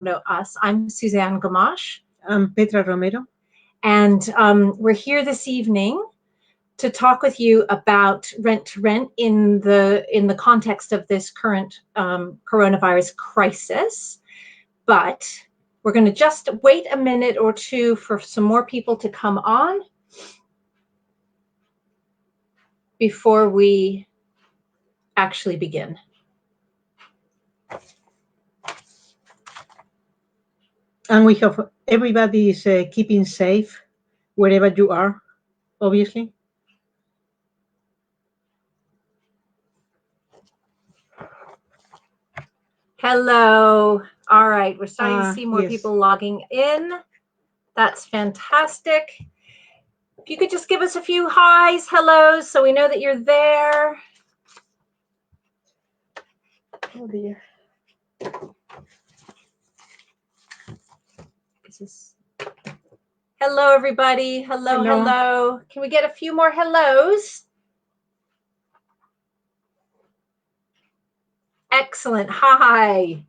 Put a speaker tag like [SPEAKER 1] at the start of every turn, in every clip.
[SPEAKER 1] know us. I'm Suzanne Gamache.
[SPEAKER 2] I'm Petra Romero.
[SPEAKER 1] And we're here this evening to talk with you about rent to rent in the context of this current coronavirus crisis. But we're going to just wait a minute or two for some more people to come on before we actually begin.
[SPEAKER 2] And we hope everybody is keeping safe wherever you are, obviously.
[SPEAKER 1] Hello. All right. We're starting to see more people logging in. That's fantastic. If you could just give us a few highs, hellos, so we know that you're there.
[SPEAKER 2] Oh dear.
[SPEAKER 1] Hello, everybody. Hello, hello. Can we get a few more hellos? Excellent. Hi.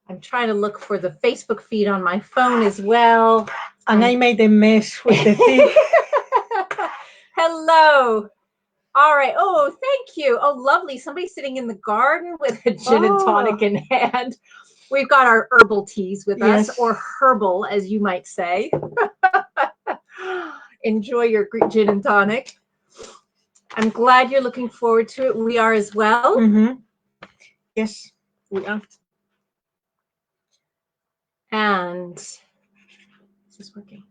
[SPEAKER 1] I'm trying to look for the Facebook feed on my phone as well.
[SPEAKER 2] And I made a mess with the feed.
[SPEAKER 1] Hello. All right. Oh, thank you. Oh, lovely. Somebody's sitting in the garden with a gin and tonic in hand. We've got our herbal teas with us, or herbal, as you might say. Enjoy your gin and tonic. I'm glad you're looking forward to it. We are as well.
[SPEAKER 2] Mm-hmm. Yes, we are.
[SPEAKER 1] And is this working?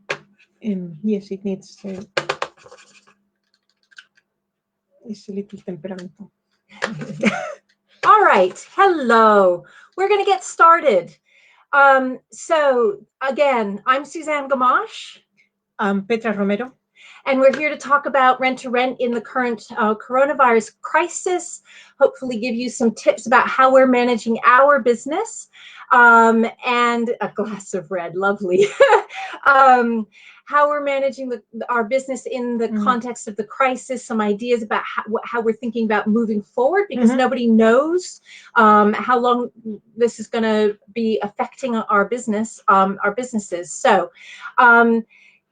[SPEAKER 2] Yes, it needs it's a little temperamento.
[SPEAKER 1] All right. Hello. We're going to get started. So again, I'm Suzanne Gamache.
[SPEAKER 2] I'm Petra Romero.
[SPEAKER 1] And we're here to talk about rent to rent in the current coronavirus crisis, hopefully give you some tips about how we're managing our business, and a glass of red, lovely. How we're managing our business in the context of the crisis, some ideas about how we're thinking about moving forward, because nobody knows how long this is going to be affecting our businesses. So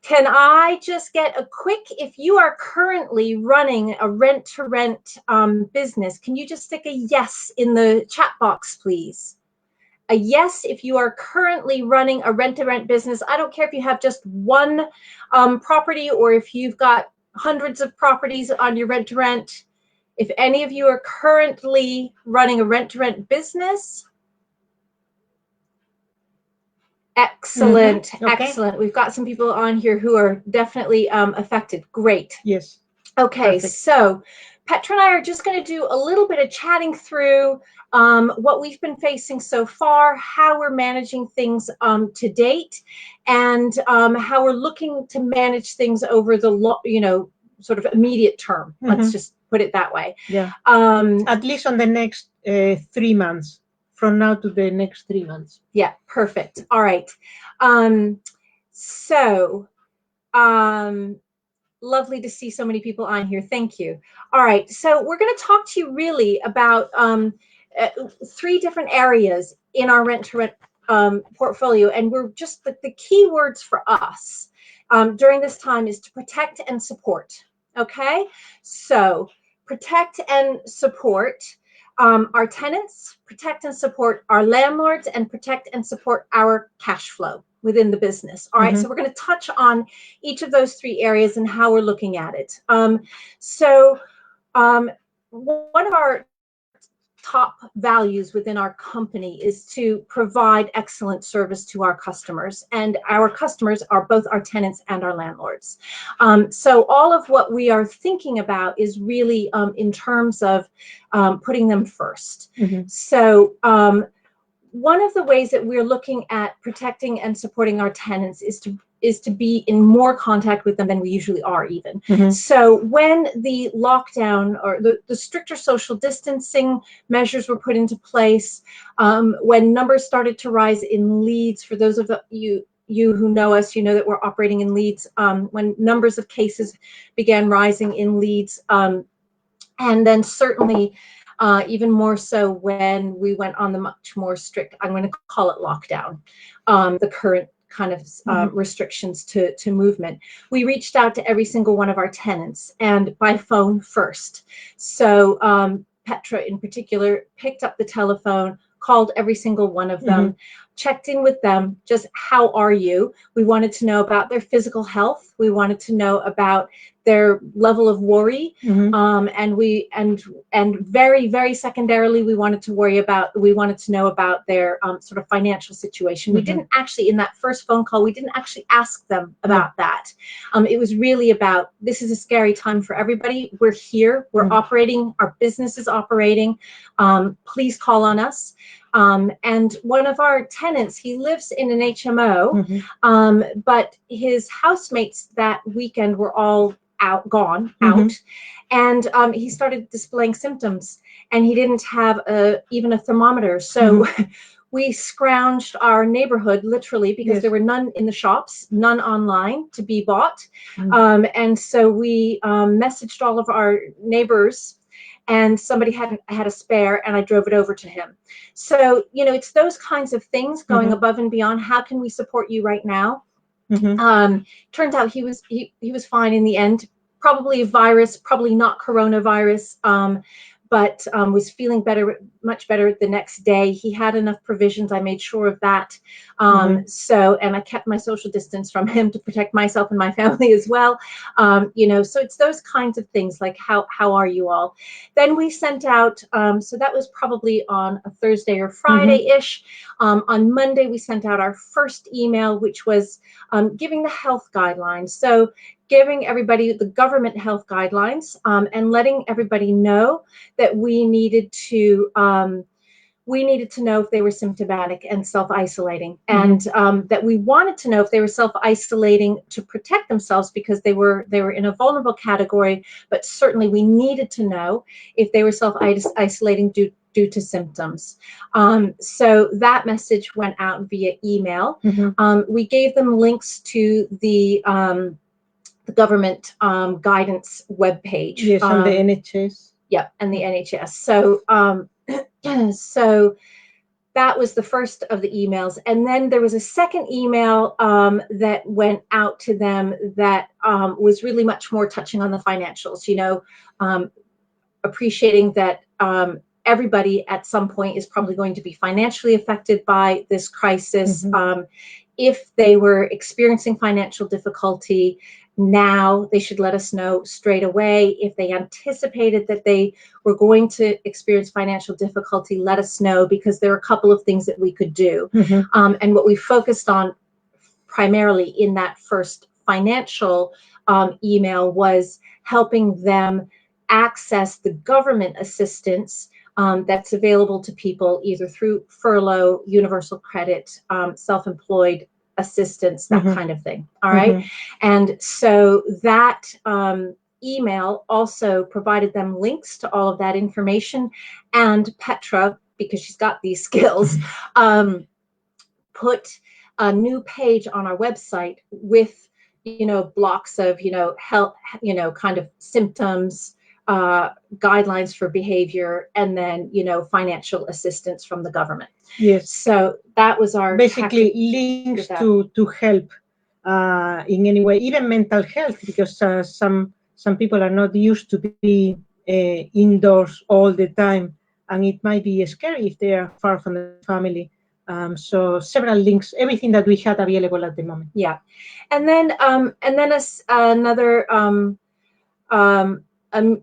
[SPEAKER 1] can I just get a quick, if you are currently running a rent-to-rent business, can you just stick a yes in the chat box, please? A yes if you are currently running a rent-to-rent business. I don't care if you have just one property or if you've got hundreds of properties on your rent-to-rent. If any of you are currently running a rent-to-rent business, excellent, excellent. We've got some people on here who are definitely affected. Great.
[SPEAKER 2] Yes.
[SPEAKER 1] Okay, so Petra and I are just going to do a little bit of chatting through what we've been facing so far, how we're managing things to date, and how we're looking to manage things over the sort of immediate term. Let's just put it that way.
[SPEAKER 2] Yeah. At least on the next 3 months. From now to the next 3 months.
[SPEAKER 1] Yeah, perfect. All right. Lovely to see so many people on here. Thank you. All right. So we're going to talk to you really about 3 different areas in our rent-to-rent portfolio. And we're just the key words for us during this time is to protect and support. Okay. So protect and support our tenants, protect and support our landlords, and protect and support our cash flow within the business. All right, so we're going to touch on each of those 3 areas and how we're looking at it. One of our top values within our company is to provide excellent service to our customers, and our customers are both our tenants and our landlords. So all of what we are thinking about is really in terms of putting them first. So one of the ways that we're looking at protecting and supporting our tenants is to be in more contact with them than we usually are even. So when the lockdown or the stricter social distancing measures were put into place, when numbers started to rise in leads, for those of you who know us, you know that we're operating in leads. When numbers of cases began rising in leads, And then certainly even more so when we went on the much more strict, I'm going to call it lockdown, the current kind of restrictions to movement. We reached out to every single one of our tenants, and by phone first. So Petra in particular picked up the telephone, called every single one of them, checked in with them, just how are you? We wanted to know about their physical health. We wanted to know about their level of worry, and very, very secondarily, we wanted to know about their sort of financial situation. We didn't actually, in that first phone call, we didn't actually ask them about that. It was really about, this is a scary time for everybody. We're here, we're operating, our business is operating. Please call on us. And one of our tenants, he lives in an HMO, but his housemates that weekend were all gone out, and he started displaying symptoms, and he didn't have even a thermometer. So we scrounged our neighborhood literally, because there were none in the shops, none online to be bought. And so we messaged all of our neighbors, and somebody had a spare, and I drove it over to him. So, you know, it's those kinds of things, going above and beyond. How can we support you right now? Turned out he was fine in the end. Probably a virus, probably not coronavirus, but was feeling better, much better the next day. He had enough provisions. I made sure of that. So, and I kept my social distance from him to protect myself and my family as well. You know, so it's those kinds of things, like how are you all? Then we sent out, so that was probably on a Thursday or Friday-ish. On Monday, we sent out our first email, which was giving the health guidelines. So giving everybody the government health guidelines, and letting everybody know that we needed to know if they were symptomatic and self-isolating, and that we wanted to know if they were self-isolating to protect themselves because they were in a vulnerable category, but certainly we needed to know if they were self-isolating due to symptoms. So that message went out via email. We gave them links to the government guidance webpage.
[SPEAKER 2] Yes, and the NHS.
[SPEAKER 1] Yeah, and the NHS. So so that was the first of the emails. And then there was a second email that went out to them that was really much more touching on the financials, you know, appreciating that everybody at some point is probably going to be financially affected by this crisis. If they were experiencing financial difficulty now, they should let us know straight away. If they anticipated that they were going to experience financial difficulty, let us know, because there are a couple of things that we could do. And what we focused on primarily in that first financial email was helping them access the government assistance that's available to people either through furlough, universal credit, self-employed assistance, that kind of thing. All right. And so that email also provided them links to all of that information. And Petra, because she's got these skills, put a new page on our website with, you know, blocks of, you know, health, you know, kind of symptoms, guidelines for behavior, and then, you know, financial assistance from the government.
[SPEAKER 2] Yes.
[SPEAKER 1] So that was our
[SPEAKER 2] basically links to help in any way, even mental health, because some people are not used to be indoors all the time, and it might be scary if they are far from the family. So several links, everything that we had available at the moment.
[SPEAKER 1] Yeah, and then another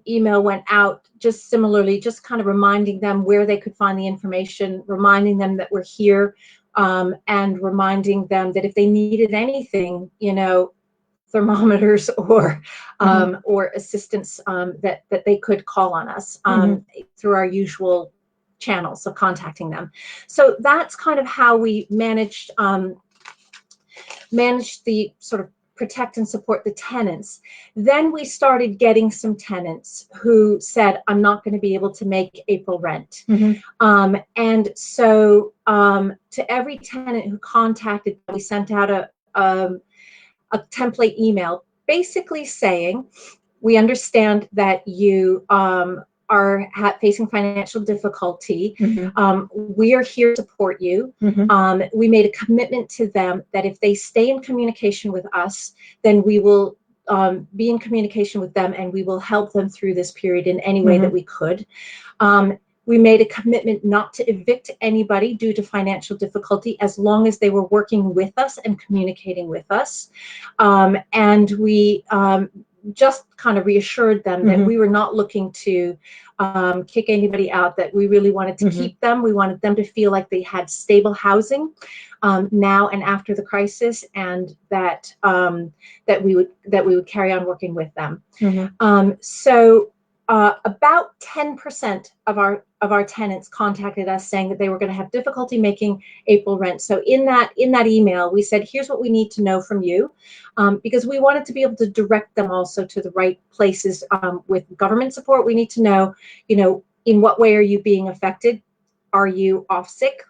[SPEAKER 1] email went out, just similarly, just kind of reminding them where they could find the information, reminding them that we're here, and reminding them that if they needed anything, you know, thermometers or assistance, that they could call on us through our usual channels of contacting them. So that's kind of how we managed the sort of protect and support the tenants. Then we started getting some tenants who said, I'm not going to be able to make April rent. And so to every tenant who contacted, we sent out a template email basically saying, we understand that you facing financial difficulty,
[SPEAKER 2] Mm-hmm.
[SPEAKER 1] we are here to support you.
[SPEAKER 2] Mm-hmm.
[SPEAKER 1] We made a commitment to them that if they stay in communication with us, then we will be in communication with them, and we will help them through this period in any way that we could. We made a commitment not to evict anybody due to financial difficulty as long as they were working with us and communicating with us. And we just kind of reassured them that we were not looking to kick anybody out, that we really wanted to keep them. We wanted them to feel like they had stable housing now and after the crisis, and that that we would carry on working with them. So about 10% of our tenants contacted us saying that they were going to have difficulty making April rent. So in that email, we said, here's what we need to know from you, because we wanted to be able to direct them also to the right places with government support. We need to know, in what way are you being affected? Are you off sick?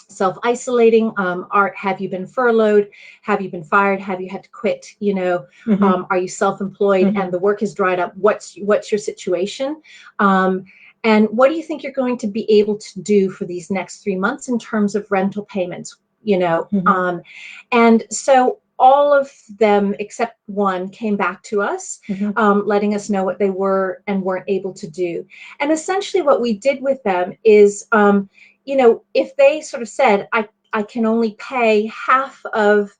[SPEAKER 1] Self-isolating? Have you been furloughed? Have you been fired? Have you had to quit? Are you self-employed and the work has dried up? What's your situation? And what do you think you're going to be able to do for these next 3 months in terms of rental payments? And so all of them except one came back to us, letting us know what they were and weren't able to do. And essentially what we did with them is, if they sort of said, I can only pay half of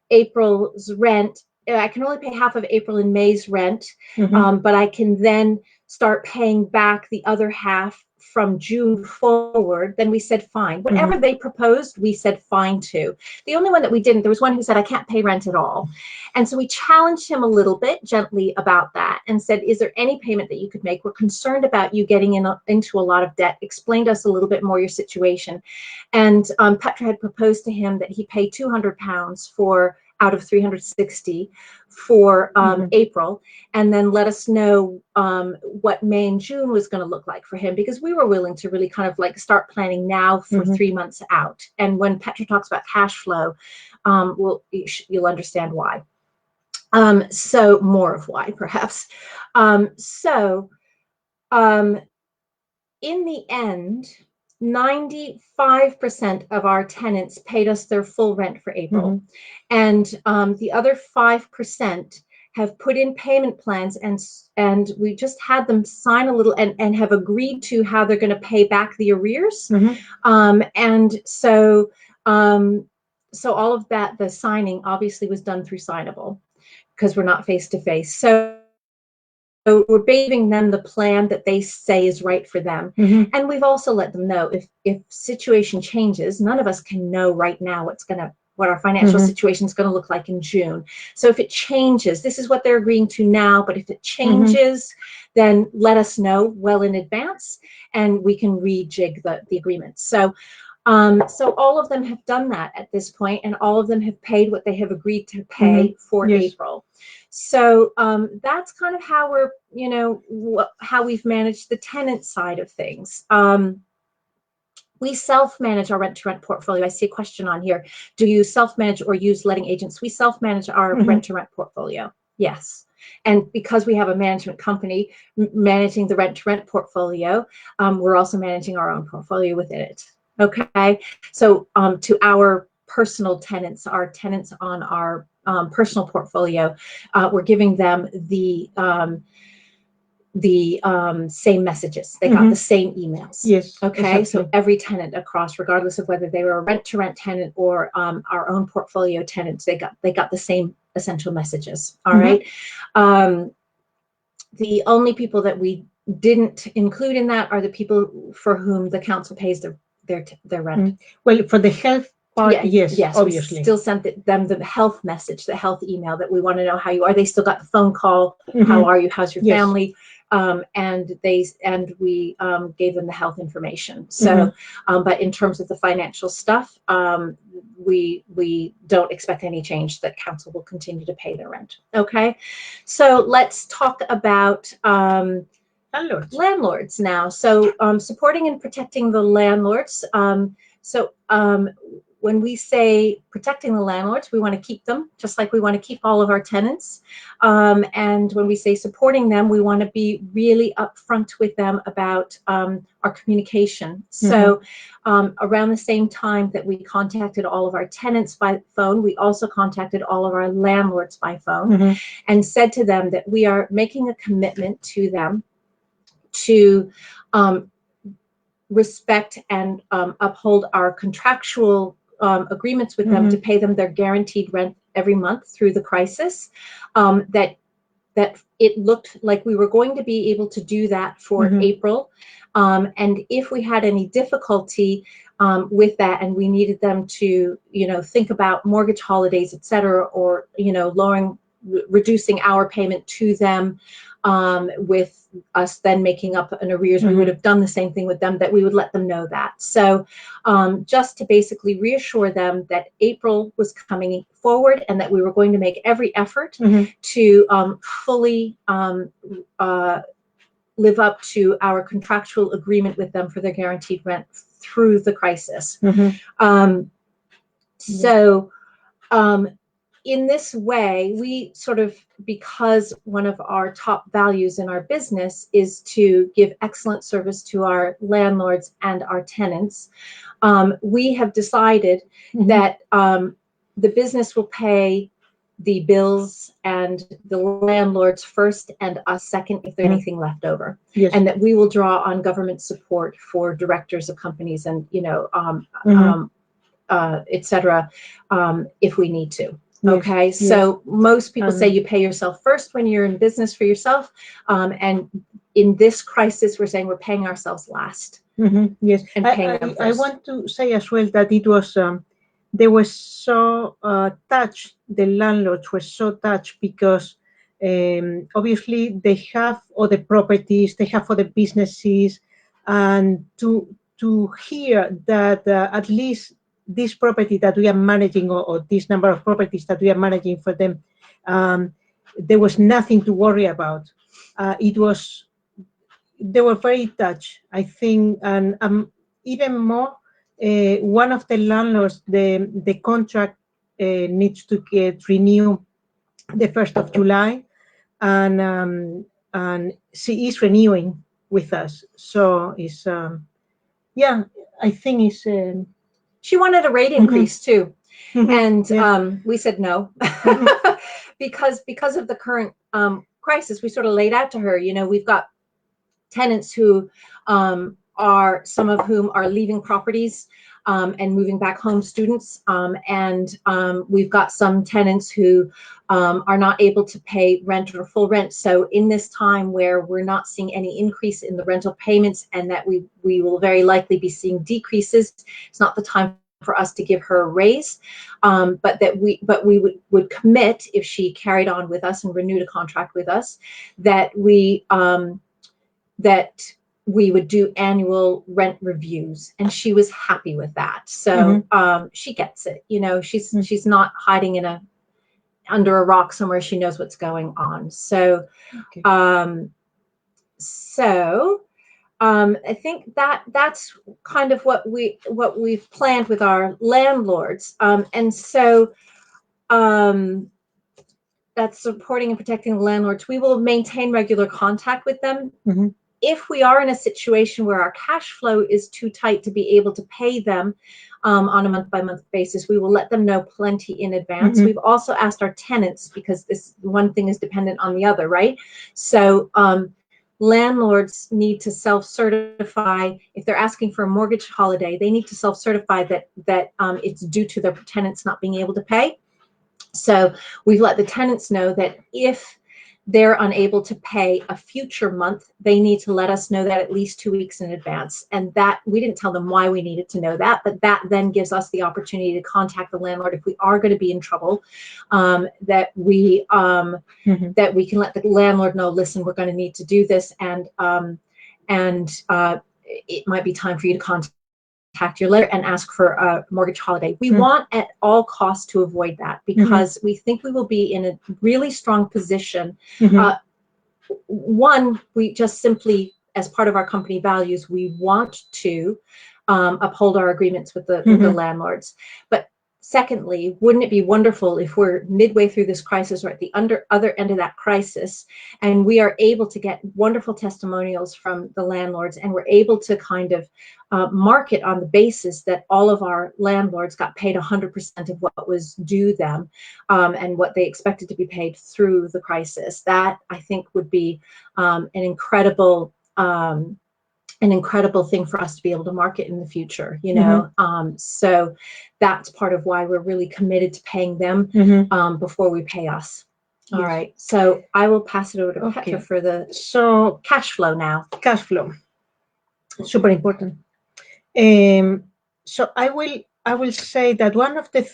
[SPEAKER 1] April's rent, I can only pay half of April and May's rent, but I can then start paying back the other half from June forward, then we said fine. Whatever they proposed, we said fine to. The only one that we didn't, there was one who said, I can't pay rent at all. And so we challenged him a little bit gently about that and said, is there any payment that you could make? We're concerned about you getting into a lot of debt. Explain to us a little bit more your situation. And Petra had proposed to him that he pay £200 out of 360 for April, and then let us know what May and June was going to look like for him, because we were willing to really kind of like start planning now for 3 months out. And when Petra talks about cash flow, you'll understand why. So more of why, perhaps. In the end, 95% of our tenants paid us their full rent for April. And the other 5% have put in payment plans, and we just had them sign a little and have agreed to how they're going to pay back the arrears. And so all of that, the signing obviously was done through Signable because we're not face-to-face. So we're giving them the plan that they say is right for them. And we've also let them know if situation changes, none of us can know right now what our financial situation is going to look like in June. So if it changes, this is what they're agreeing to now, but if it changes, then let us know well in advance and we can rejig the agreement. So all of them have done that at this point, and all of them have paid what they have agreed to pay for April. So that's kind of how we're, how we've managed the tenant side of things. We self-manage our rent-to-rent portfolio. I see a question on here. Do you self-manage or use letting agents? We self-manage our rent-to-rent portfolio. Yes. And because we have a management company managing the rent-to-rent portfolio, we're also managing our own portfolio within it. Okay. So to our personal tenants, our tenants on our personal portfolio, we're giving them the same messages. They got the same emails. Yes. Okay. Exactly. So every tenant across, regardless of whether they were a rent-to-rent tenant or our own portfolio tenants, they got the same essential messages. All right. The only people that we didn't include in that are the people for whom the council pays their rent.
[SPEAKER 2] Well, for the health part, yes,
[SPEAKER 1] obviously. We still sent them the health message, the health email that we want to know how you are. They still got the phone call. How are you? How's your family? And we gave them the health information. So, but in terms of the financial stuff, we don't expect any change. That council will continue to pay their rent. Okay, so let's talk about landlords now. So supporting and protecting the landlords. when we say protecting the landlords, we want to keep them just like we want to keep all of our tenants. And when we say supporting them, we want to be really upfront with them about our communication. So around the same time that we contacted all of our tenants by phone, we also contacted all of our landlords by phone and said to them that we are making a commitment to them to respect and uphold our contractual agreements with them to pay them their guaranteed rent every month through the crisis. That it looked like we were going to be able to do that for April. And if we had any difficulty with that and we needed them to, think about mortgage holidays, et cetera, or, reducing our payment to them with us then making up an arrears, we would have done the same thing with them, that we would let them know that. So just to basically reassure them that April was coming forward and that we were going to make every effort to fully live up to our contractual agreement with them for their guaranteed rent through the crisis. In this way, we sort of, because one of our top values in our business is to give excellent service to our landlords and our tenants, we have decided that the business will pay the bills and the landlords first and us second if there's anything left over. And that we will draw on government support for directors of companies and, et cetera, if we need to. Okay, so most people say you pay yourself first when you're in business for yourself, and in this crisis, we're saying we're paying ourselves last.
[SPEAKER 2] Yes,
[SPEAKER 1] and paying them first.
[SPEAKER 2] I want to say as well that it was they were so touched. The landlords were so touched because obviously they have other properties, they have other businesses, and to hear that at least this property that we are managing, or this number of properties that we are managing for them, there was nothing to worry about. They were very touched, I think, and even more, one of the landlords, the contract needs to get renewed the 1st of July, and she is renewing with us. So it's, I think it's...
[SPEAKER 1] She wanted a rate increase too. And we said no, because of the current crisis. We sort of laid out to her, we've got tenants who are, some of whom are leaving properties and moving back home, students, and we've got some tenants who are not able to pay rent or full rent. So in this time where we're not seeing any increase in the rental payments, and that we will very likely be seeing decreases, it's not the time for us to give her a raise, but we would commit, if she carried on with us and renewed a contract with us, that we would do annual rent reviews, and she was happy with that. So she gets it. She's not hiding under a rock somewhere. She knows what's going on. So I think that's kind of what we've planned with our landlords, and so that's supporting and protecting the landlords. We will maintain regular contact with them. If we are in a situation where our cash flow is too tight to be able to pay them on a month-by-month basis, we will let them know plenty in advance. We've also asked our tenants, because this one thing is dependent on the other, right? So landlords need to self-certify. If they're asking for a mortgage holiday, they need to self-certify that it's due to their tenants not being able to pay. So we've let the tenants know that if they're unable to pay a future month, they need to let us know that at least 2 weeks in advance. And that, we didn't tell them why we needed to know that, but that then gives us the opportunity to contact the landlord if we are going to be in trouble, that we can let the landlord know, listen, we're going to need to do this, and it might be time for you to contact your lender and ask for a mortgage holiday. We want at all costs to avoid that, because we think we will be in a really strong position. One, we just simply as part of our company values, we want to uphold our agreements with the landlords. But secondly, wouldn't it be wonderful if we're midway through this crisis or at the other end of that crisis, and we are able to get wonderful testimonials from the landlords, and we're able to kind of market on the basis that all of our landlords got paid 100% of what was due them, and what they expected to be paid through the crisis. That, I think, would be an incredible thing for us to be able to market in the future, you know. So that's part of why we're really committed to paying them before we pay us. All right, so I will pass it over to Petra for the cash flow now.
[SPEAKER 2] Cash flow, super important. So I will say that one of the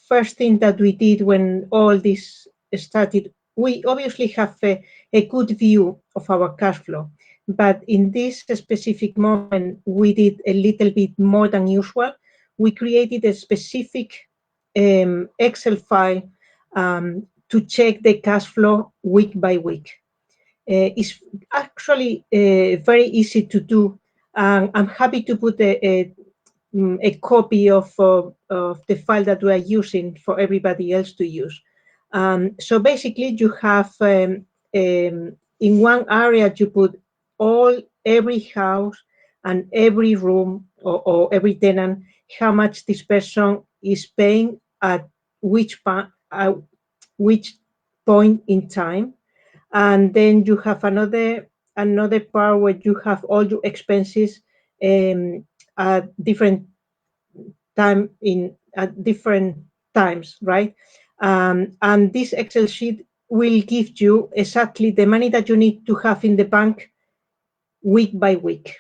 [SPEAKER 2] first things that we did when all this started, we obviously have a good view of our cash flow. But in this specific moment, we did a little bit more than usual. We created a specific Excel file to check the cash flow week by week. It's actually very easy to do. I'm happy to put a copy of the file that we are using for everybody else to use. So basically, you have in one area, you put every house and every room or every tenant, how much this person is paying at which point in time. And then you have another part where you have all your expenses at different times, right? And this Excel sheet will give you exactly the money that you need to have in the bank week by week.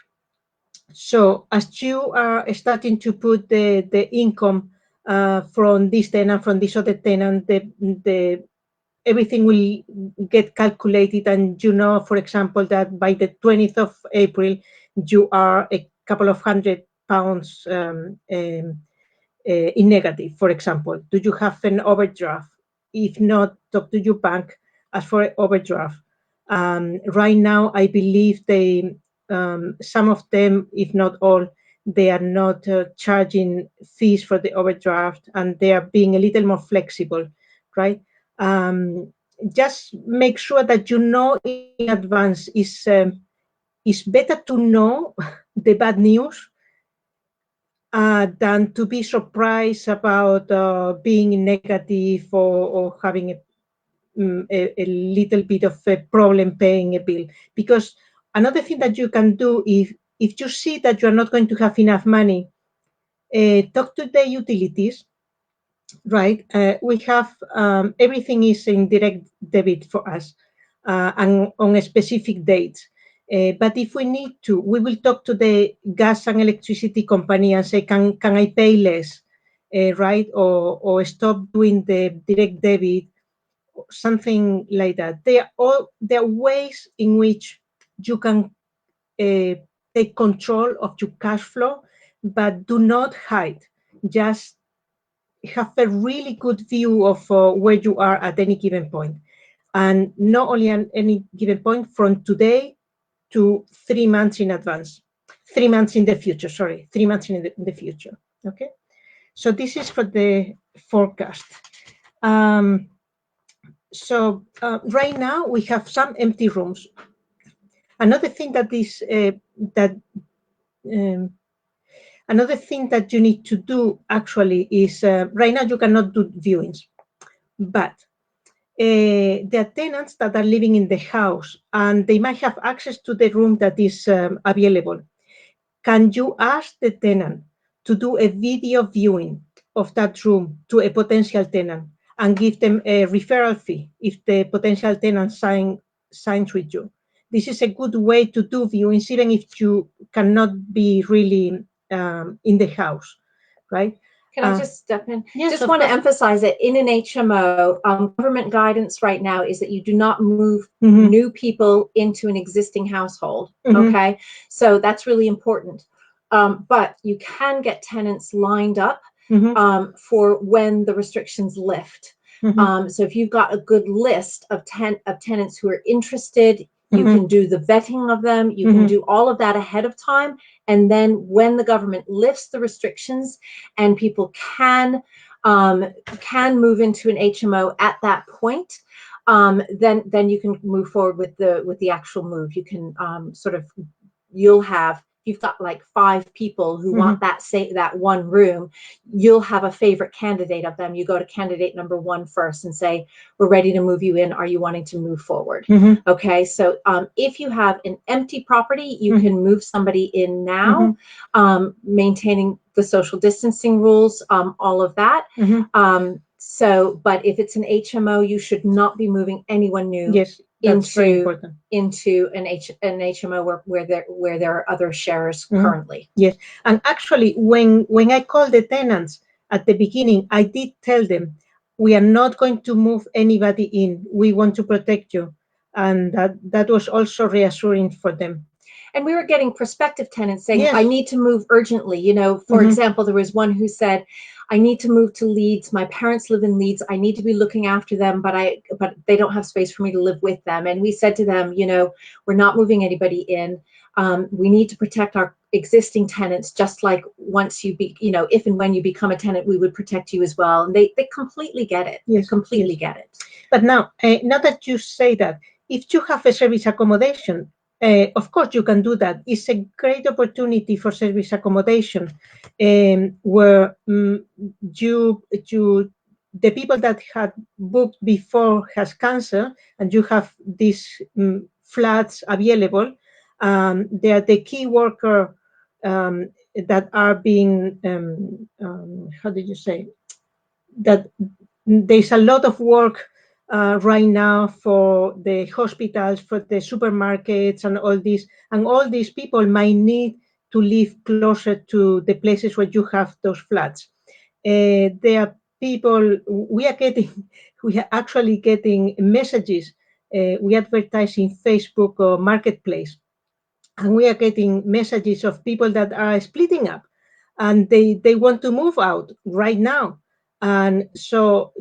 [SPEAKER 2] So as you are starting to put the income from this tenant, from this other tenant, everything will get calculated, and you know, for example, that by the 20th of April, you are a couple of £100 in negative, for example. Do you have an overdraft? If not, talk to your bank, ask for an overdraft. Right now, I believe some of them, if not all, they are not charging fees for the overdraft, and they are being a little more flexible, right? Just make sure that you know in advance. It's better to know the bad news than to be surprised about being negative or having a little bit of a problem paying a bill. Because another thing that you can do, if you see that you're not going to have enough money, talk to the utilities, right? We have everything is in direct debit for us and on a specific date. But if we need to, we will talk to the gas and electricity company and say, can I pay less, right? Or stop doing the direct debit, something like that. There are ways in which you can take control of your cash flow, but do not hide. Just have a really good view of where you are at any given point. And not only at any given point, from today to 3 months in advance. 3 months in the future, sorry. 3 months in the future, okay? So this is for the forecast. So right now we have some empty rooms. Another thing that another thing that you need to do actually is right now you cannot do viewings, but there are tenants that are living in the house and they might have access to the room that is available. Can you ask the tenant to do a video viewing of that room to a potential tenant and give them a referral fee if the potential tenant signs with you? This is a good way to do viewings, even if you cannot be really in the house, right?
[SPEAKER 1] Can I just step in?
[SPEAKER 2] Yes,
[SPEAKER 1] just want to emphasize that in an HMO, government guidance right now is that you do not move new people into an existing household, okay? So that's really important. But you can get tenants lined up for when the restrictions lift. So if you've got a good list of tenants who are interested You can do the vetting of them. You can do all of that ahead of time. And then when the government lifts the restrictions and people can move into an HMO at that point, then you can move forward with the actual move. You can you've got like 5 people who want that one room. You'll have a favorite candidate of them. You go to candidate number 1 first and say, we're ready to move you in. Are you wanting to move forward? Okay. So if you have an empty property, you can move somebody in now, maintaining the social distancing rules, all of that. But if it's an HMO, you should not be moving anyone new.
[SPEAKER 2] Yes, that's very important.
[SPEAKER 1] Into an HMO where there are other sharers currently.
[SPEAKER 2] Yes, and actually, when I called the tenants at the beginning, I did tell them, we are not going to move anybody in. We want to protect you, and that was also reassuring for them.
[SPEAKER 1] And we were getting prospective tenants saying, I need to move urgently. For example, there was one who said, I need to move to Leeds. My parents live in Leeds. I need to be looking after them, but they don't have space for me to live with them. And we said to them, we're not moving anybody in. We need to protect our existing tenants, just like once if and when you become a tenant, we would protect you as well. And they completely get it.
[SPEAKER 2] Yes,
[SPEAKER 1] completely get it.
[SPEAKER 2] But now that you say that, if you have a service accommodation, of course you can do that. It's a great opportunity for service accommodation, where the people that had booked before has canceled, and you have these flats available. They are the key worker that are being how did you say that? There's a lot of work right now for the hospitals, for the supermarkets, and all this. And all these people might need to live closer to the places where you have those flats. There are people, we are actually getting messages. We advertise in Facebook or Marketplace, and we are getting messages of people that are splitting up, and they want to move out right now. And so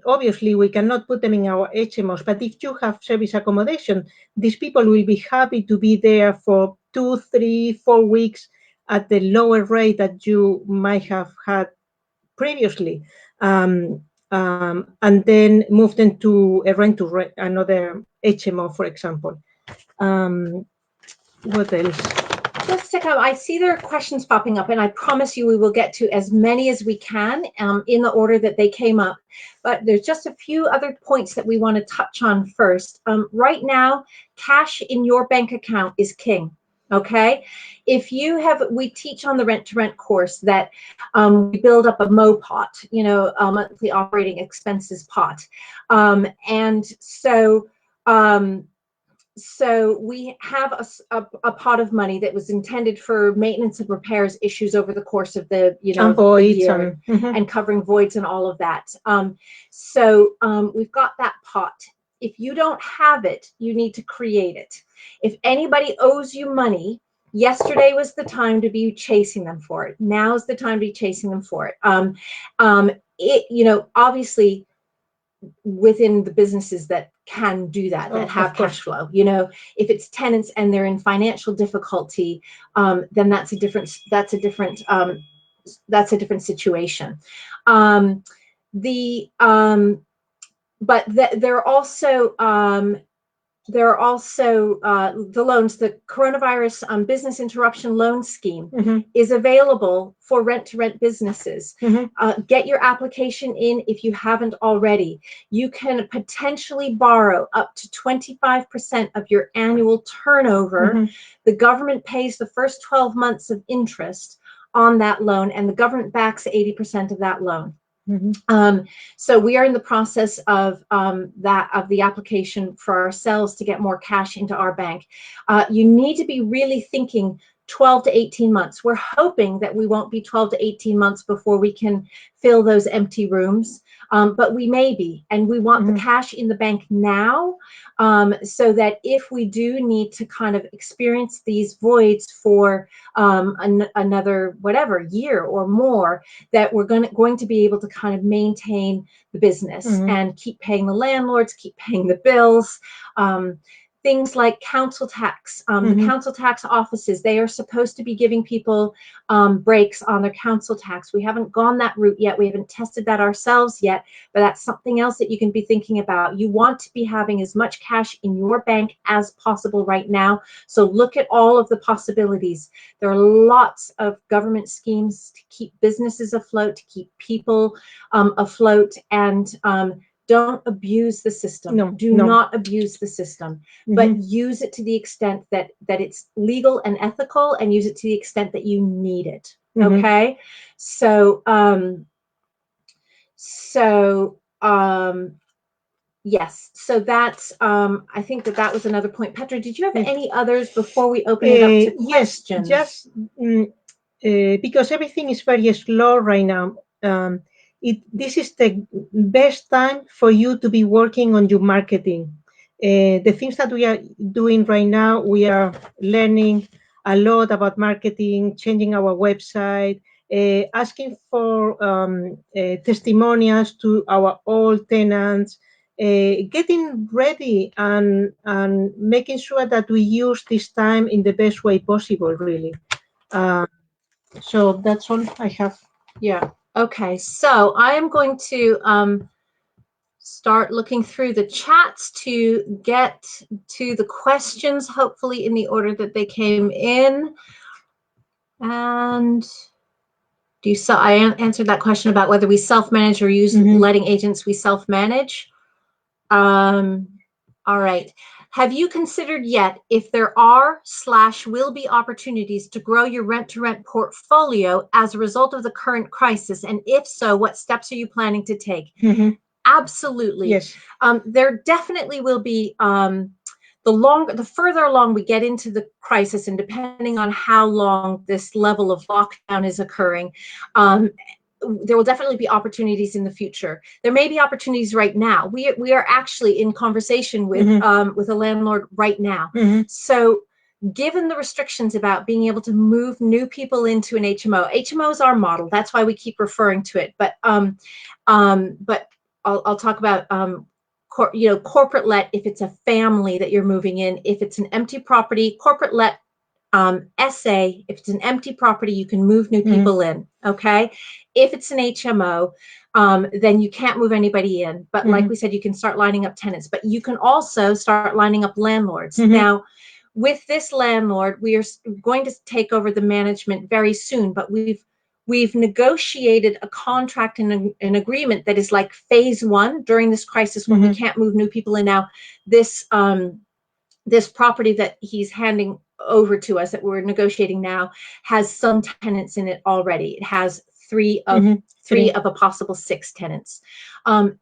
[SPEAKER 2] obviously we cannot put them in our HMOs, but if you have service accommodation, these people will be happy to be there for 2, 3, 4 weeks at the lower rate that you might have had previously, and then move them to another HMO, for example. What else?
[SPEAKER 1] Just to come, I see there are questions popping up, and I promise you we will get to as many as we can in the order that they came up. But there's just a few other points that we want to touch on first. Right now, cash in your bank account is king. Okay, we teach on the rent-to-rent course that we build up a MO pot, a monthly operating expenses pot, and so. So we have a pot of money that was intended for maintenance and repairs issues over the course of the year, and covering voids and all of that. So we've got that pot. If you don't have it, you need to create it. If anybody owes you money, yesterday was the time to be chasing them for it. Now's the time to be chasing them for it. Obviously, within the businesses that can do that, that have cash flow. If it's tenants and they're in financial difficulty, then that's a different situation. But there are also the loans. The coronavirus business interruption loan scheme is available for rent-to-rent businesses. Get your application in if you haven't already. You can potentially borrow up to 25% of your annual turnover. The government pays the first 12 months of interest on that loan, and the government backs 80% of that loan. So we are in the process of the application for ourselves to get more cash into our bank. You need to be really thinking 12 to 18 months. We're hoping that we won't be 12 to 18 months before we can fill those empty rooms, but we may be, and we want the cash in the bank now, so that if we do need to kind of experience these voids for another year or more, that we're going to be able to kind of maintain the business and keep paying the landlords, keep paying the bills. things like council tax. The council tax offices, they are supposed to be giving people breaks on their council tax. We haven't gone that route yet. We haven't tested that ourselves yet, but that's something else that you can be thinking about. You want to be having as much cash in your bank as possible right now. So look at all of the possibilities. There are lots of government schemes to keep businesses afloat, to keep people afloat, and don't abuse the system. Do not abuse the system, but use it to the extent that it's legal and ethical, and use it to the extent that you need it. Okay, so yes, so that's I think that was another point. Petra, did you have any others before we open it up to questions?
[SPEAKER 2] Yes, just because everything is very slow right now. This is the best time for you to be working on your marketing. The things that we are doing right now, we are learning a lot about marketing, changing our website, asking for testimonials to our old tenants, getting ready and making sure that we use this time in the best way possible, really. So that's all I have.
[SPEAKER 1] Yeah. Okay. So I am going to start looking through the chats to get to the questions, hopefully in the order that they came in. And I answered that question about whether we self-manage or use letting agents. We self-manage. All right. Have you considered yet if there are / will be opportunities to grow your rent-to-rent portfolio as a result of the current crisis? And if so, what steps are you planning to take? Absolutely.
[SPEAKER 2] Yes.
[SPEAKER 1] There definitely will be, the further along we get into the crisis, and depending on how long this level of lockdown is occurring, there will definitely be opportunities in the future. There may be opportunities right now. We are actually in conversation with a landlord right now. So given the restrictions about being able to move new people into an HMO is our model. That's why we keep referring to it. But I'll talk about corporate let if it's a family that you're moving in. If it's an empty property, corporate let. SA, if it's an empty property, you can move new people in, okay? If it's an HMO, then you can't move anybody in. But like we said, you can start lining up tenants, but you can also start lining up landlords. Now, with this landlord, we are going to take over the management very soon, but we've negotiated a contract and an agreement that is like phase 1 during this crisis when we can't move new people in. Now, this property that he's handing over to us that we're negotiating now has some tenants in it already. It has three of a possible 6 tenants.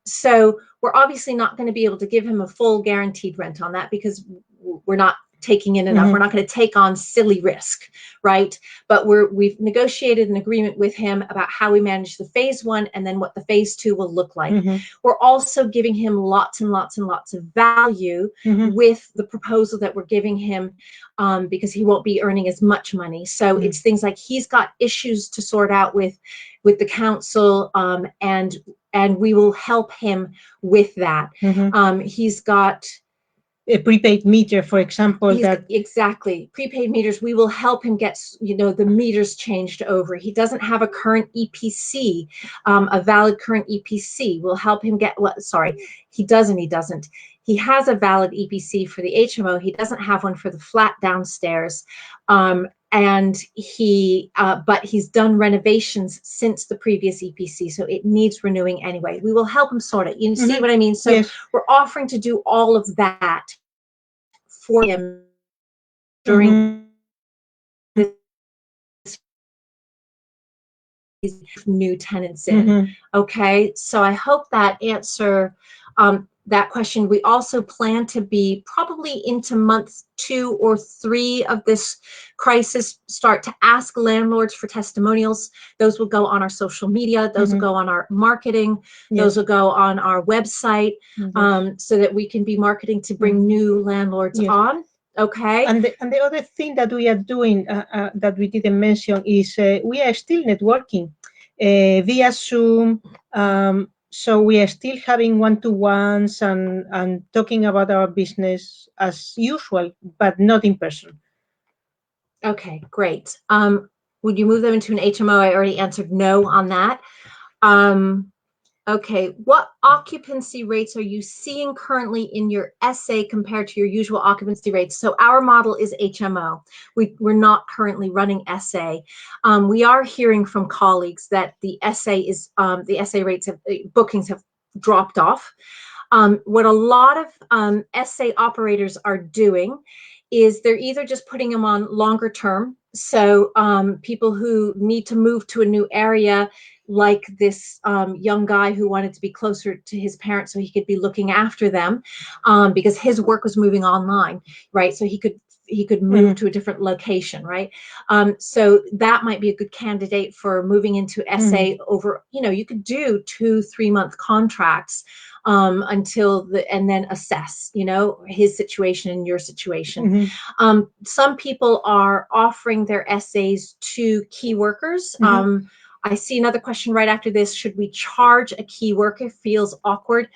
[SPEAKER 1] So we're obviously not going to be able to give him a full guaranteed rent on that because we're not taking in enough. We're not going to take on silly risk, right? But we've negotiated an agreement with him about how we manage the phase 1 and then what the phase 2 will look like. We're also giving him lots and lots and lots of value with the proposal that we're giving him because he won't be earning as much money. So it's things like he's got issues to sort out with the council, and we will help him with that. He's got
[SPEAKER 2] a prepaid meter, for example.
[SPEAKER 1] Exactly. Prepaid meters, we will help him get, the meters changed over. He doesn't have a current EPC, a valid current EPC. We'll help him get, he doesn't. He has a valid EPC for the HMO. He doesn't have one for the flat downstairs. And but he's done renovations since the previous EPC, so it needs renewing anyway. We will help him sort it. You see what I mean? So we're offering to do all of that for him during this new tenants in. Okay, so I hope that answer that question. We also plan to be probably into month 2 or 3 of this crisis, start to ask landlords for testimonials. Those will go on our social media. Those will go on our marketing. Those will go on our website, so that we can be marketing to bring new landlords on. Okay.
[SPEAKER 2] And the other thing that we are doing that we didn't mention is we are still networking via Zoom. So we are still having one-to-ones and talking about our business as usual, but not in person.
[SPEAKER 1] Okay, great. Would you move them into an HMO? I already answered no on that. Okay, what occupancy rates are you seeing currently in your SA compared to your usual occupancy rates? So our model is HMO. We're not currently running SA. We are hearing from colleagues that the SA rates have bookings have dropped off. What a lot of SA operators are doing is they're either just putting them on longer term. So people who need to move to a new area, like this young guy who wanted to be closer to his parents so he could be looking after them, because his work was moving online, right? So he could move to a different location, right? So that might be a good candidate for moving into SA over, you could do 2-3 month contracts and then assess, his situation and your situation. Some people are offering their essays to key workers. I see another question right after this. Should we charge a key worker? Feels awkward.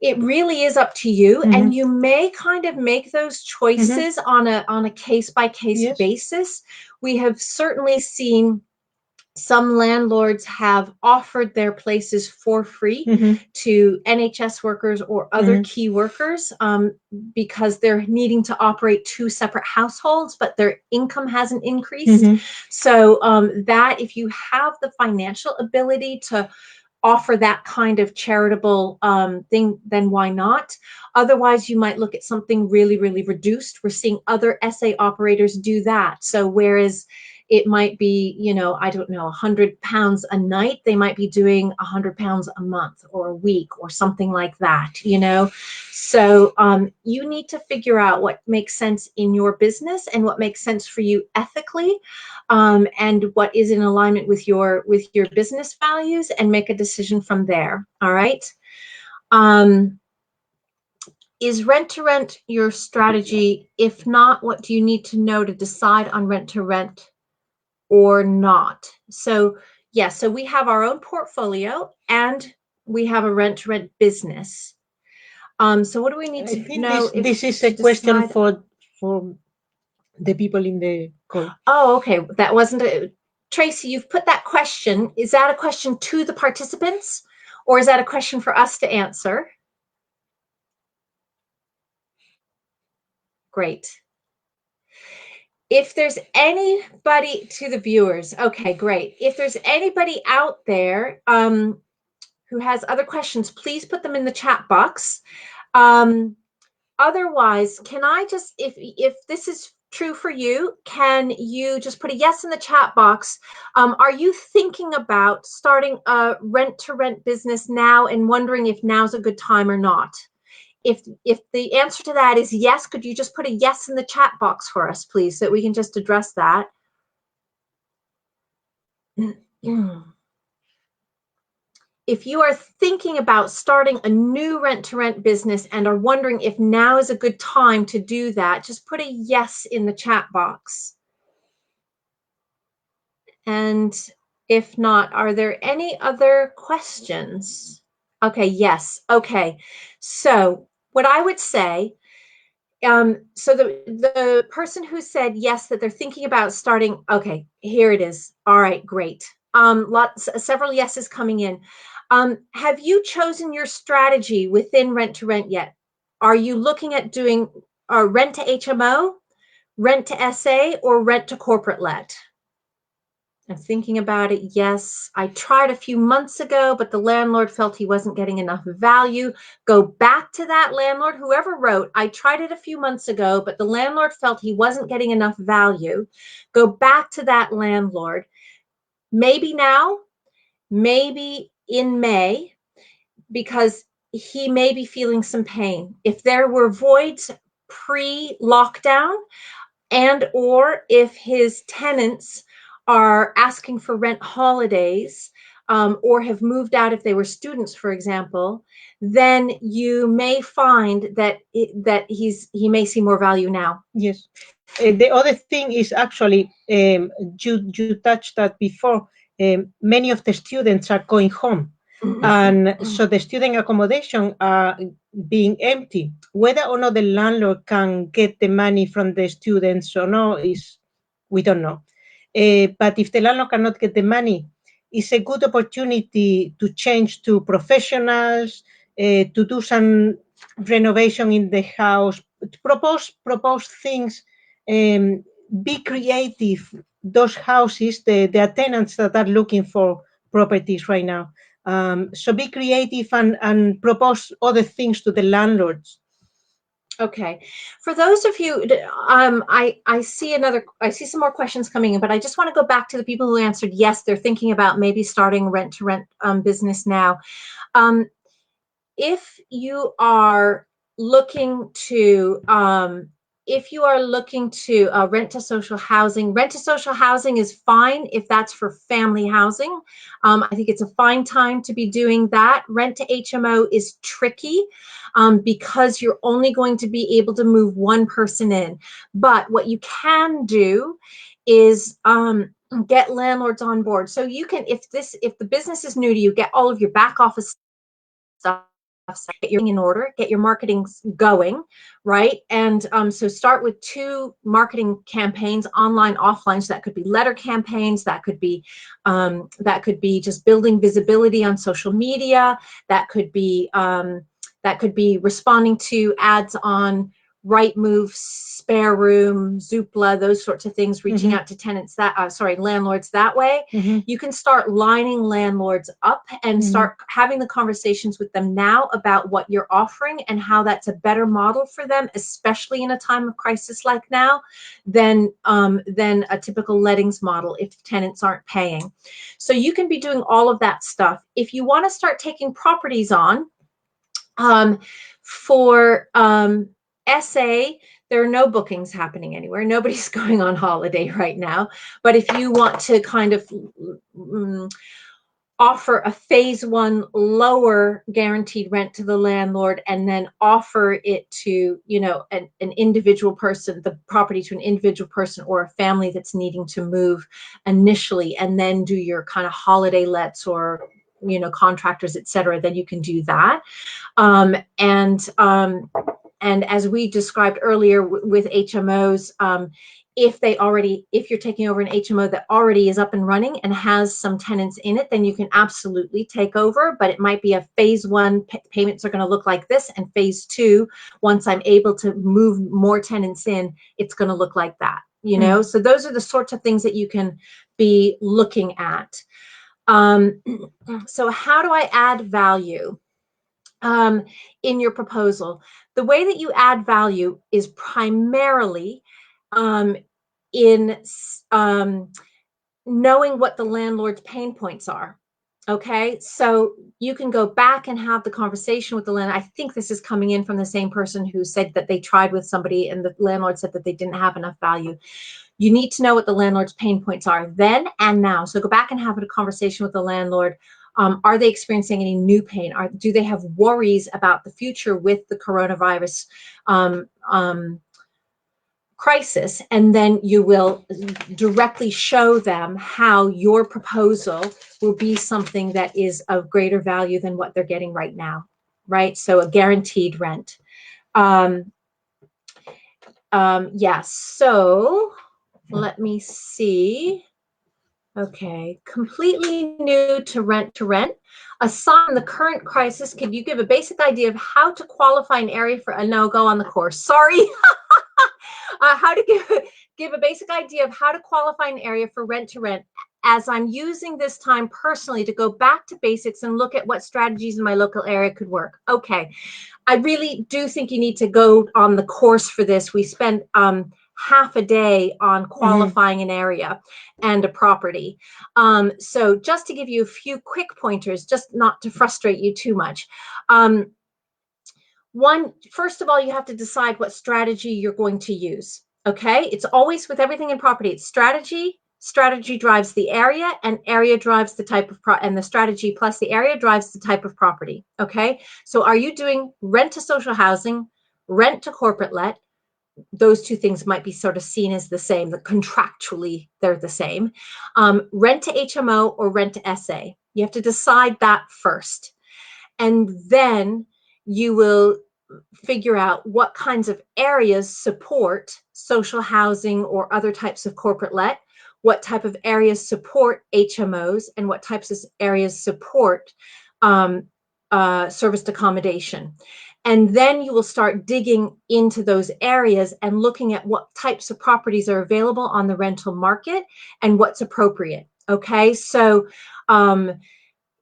[SPEAKER 1] It really is up to you, and you may kind of make those choices on a case-by-case basis. We have certainly seen some landlords have offered their places for free to NHS workers or other key workers because they're needing to operate 2 separate households, but their income hasn't increased. So that if you have the financial ability to offer that kind of charitable thing, then why not? Otherwise, you might look at something really, really reduced. We're seeing other SA operators do that. So whereas it might be, I don't know, £100 a night, they might be doing £100 a month or a week or something like that, So you need to figure out what makes sense in your business and what makes sense for you ethically, and what is in alignment with your business values, and make a decision from there. All right. Is rent-to-rent your strategy? If not, what do you need to know to decide on rent-to-rent or not? So so we have our own portfolio and we have a rent-to-rent business. So what do we need to know?
[SPEAKER 2] This is a question for the people in the call.
[SPEAKER 1] Oh, okay. That wasn't Tracy, you've put that question. Is that a question to the participants, or is that a question for us to answer? Great. If there's anybody, to the viewers, okay, great. If there's anybody out there who has other questions, please put them in the chat box. Otherwise, can I just, if this is true for you, can you just put a yes in the chat box? Are you thinking about starting a rent-to-rent business now and wondering if now's a good time or not? If the answer to that is yes, could you just put a yes in the chat box for us, please, so that we can just address that? If you are thinking about starting a new rent-to-rent business and are wondering if now is a good time to do that, just put a yes in the chat box. And if not, are there any other questions? Okay, yes. Okay. So what I would say, so the person who said yes, that they're thinking about starting, okay, here it is. All right, great. Several yeses coming in. Have you chosen your strategy within rent-to-rent yet? Are you looking at doing rent to HMO, rent to SA, or rent to corporate let? I'm thinking about it. Yes, I tried a few months ago, but the landlord felt he wasn't getting enough value. Go back to that landlord, whoever wrote, I tried it a few months ago, but the landlord felt he wasn't getting enough value. Go back to that landlord. Maybe now, maybe in May, because he may be feeling some pain. If there were voids pre-lockdown, and or if his tenants are asking for rent holidays, or have moved out if they were students, for example, then you may find that he may see more value now.
[SPEAKER 2] Yes. The other thing is actually, you touched that before, many of the students are going home. And so the student accommodation are being empty. Whether or not the landlord can get the money from the students or not is, we don't know. But if the landlord cannot get the money, it's a good opportunity to change to professionals, to do some renovation in the house, to propose things, be creative. Those houses, there are tenants that are looking for properties right now. So be creative and propose other things to the landlords.
[SPEAKER 1] Okay. For those of you, I see some more questions coming in, but I just want to go back to the people who answered yes, they're thinking about maybe starting rent to rent business now. If you are looking to rent to social housing is fine if that's for family housing. I think it's a fine time to be doing that. Rent to HMO is tricky because you're only going to be able to move one person in. But what you can do is get landlords on board. So you can, if the business is new to you, get all of your back office stuff, get your in order, get your marketing going, right? And so start with 2 marketing campaigns, online, offline. So that could be letter campaigns, that could be just building visibility on social media, that could be responding to ads on Rightmove, Spare Room, Zoopla, those sorts of things, reaching out to tenants landlords that way. You can start lining landlords up and start having the conversations with them now about what you're offering and how that's a better model for them, especially in a time of crisis like now, than a typical lettings model if tenants aren't paying. So you can be doing all of that stuff. If you want to start taking properties on, for SA, there are no bookings happening anywhere. Nobody's going on holiday right now. But if you want to kind of offer a phase 1 lower guaranteed rent to the landlord and then offer it to, an individual person, the property to an individual person or a family that's needing to move initially, and then do your kind of holiday lets or contractors, etc., then you can do that. And as we described earlier with HMOs, if you're taking over an HMO that already is up and running and has some tenants in it, then you can absolutely take over, but it might be a phase 1, payments are going to look like this, and phase 2, once I'm able to move more tenants in, it's going to look like that, So those are the sorts of things that you can be looking at. So how do I add value in your proposal? The way that you add value is primarily in knowing what the landlord's pain points are. Okay, so you can go back and have the conversation with the landlord. I think this is coming in from the same person who said that they tried with somebody and the landlord said that they didn't have enough value. You need to know what the landlord's pain points are then and now. So go back and have a conversation with the landlord. Are they experiencing any new pain? Do they have worries about the future with the coronavirus crisis? And then you will directly show them how your proposal will be something that is of greater value than what they're getting right now, right? So a guaranteed rent. Yes, so let me see. Okay, completely new to rent. Aside from the current crisis, could you give a basic idea of how to qualify an area for a no-go on the course? Sorry. How to give a basic idea of how to qualify an area for rent to rent, as I'm using this time personally to go back to basics and look at what strategies in my local area could work. Okay, I really do think you need to go on the course for this. We spent half a day on qualifying an area and a property. So just to give you a few quick pointers, just not to frustrate you too much. First of all, you have to decide what strategy you're going to use. Okay, it's always with everything in property, it's strategy. Strategy drives the area, and area drives the type of and the strategy plus the area drives the type of property. Okay, so are you doing rent to social housing, rent to corporate let, those two things might be sort of seen as the same, that contractually they're the same. Rent to HMO or rent to SA. You have to decide that first. And then you will figure out what kinds of areas support social housing or other types of corporate let, what type of areas support HMOs, and what types of areas support serviced accommodation. And then you will start digging into those areas and looking at what types of properties are available on the rental market and what's appropriate. Okay, so